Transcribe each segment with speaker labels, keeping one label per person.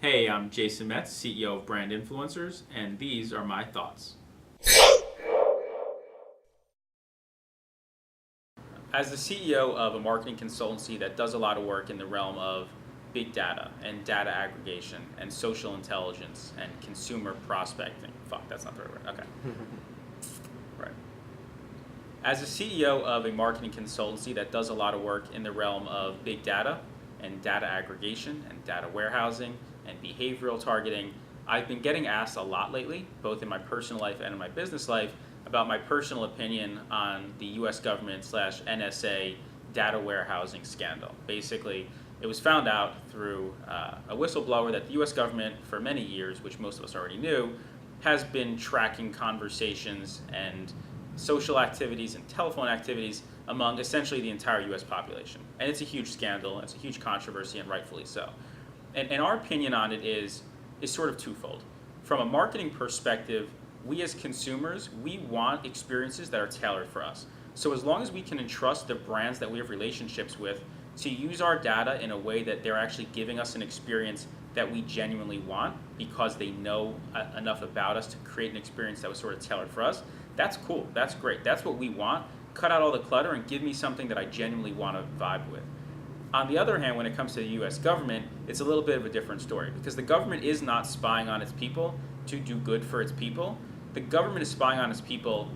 Speaker 1: Hey, I'm Jason Metz, CEO of Brand Influencers, and these are my thoughts. As the CEO of a marketing consultancy that does a lot of work in the realm of big data and data aggregation and social intelligence and consumer prospecting. Fuck, that's not the right word. Okay. Right. As a CEO of a marketing consultancy that does a lot of work in the realm of big data and data aggregation and data warehousing and behavioral targeting, I've been getting asked a lot lately, both in my personal life and in my business life, about my personal opinion on the US government / NSA data warehousing scandal. Basically, it was found out through a whistleblower that the US government, for many years, which most of us already knew, has been tracking conversations and social activities and telephone activities among essentially the entire US population. And it's a huge scandal, it's a huge controversy, and rightfully so. And our opinion on it is sort of twofold. From a marketing perspective, we as consumers, we want experiences that are tailored for us. So as long as we can entrust the brands that we have relationships with to use our data in a way that they're actually giving us an experience that we genuinely want because they know enough about us to create an experience that was sort of tailored for us, that's cool, that's great, that's what we want. Cut out all the clutter and give me something that I genuinely want to vibe with. On the other hand, when it comes to the US government, it's a little bit of a different story because the government is not spying on its people to do good for its people. The government is spying on its people,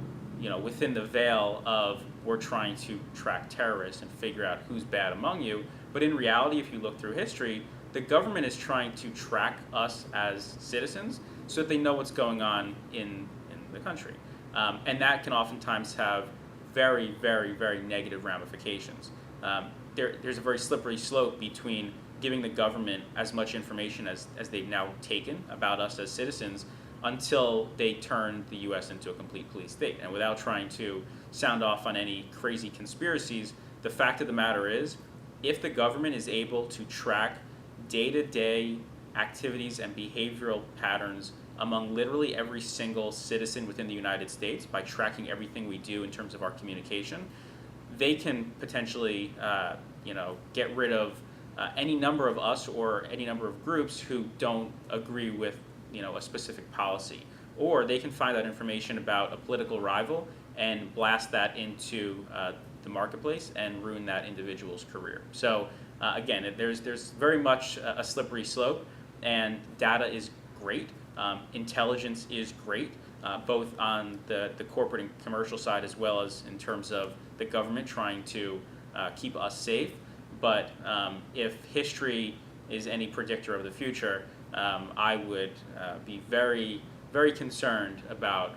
Speaker 1: within the veil of we're trying to track terrorists and figure out who's bad among you. But in reality, if you look through history, the government is trying to track us as citizens so that they know what's going on in the country. And that can oftentimes have very, very, very negative ramifications. There's a very slippery slope between giving the government as much information as they've now taken about us as citizens until they turn the US into a complete police state. And without trying to sound off on any crazy conspiracies, the fact of the matter is, if the government is able to track day-to-day activities and behavioral patterns among literally every single citizen within the United States by tracking everything we do in terms of our communication, they can potentially get rid of any number of us or any number of groups who don't agree with a specific policy. Or they can find that information about a political rival and blast that into the marketplace and ruin that individual's career. So again, there's very much a slippery slope, and data is great. Intelligence is great, both on the corporate and commercial side as well as in terms of the government trying to keep us safe. But if history is any predictor of the future, I would be very, very concerned about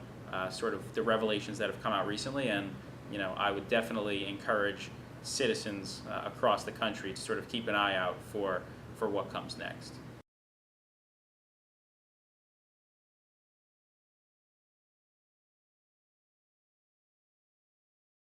Speaker 1: sort of the revelations that have come out recently, and I would definitely encourage citizens across the country to sort of keep an eye out for what comes next.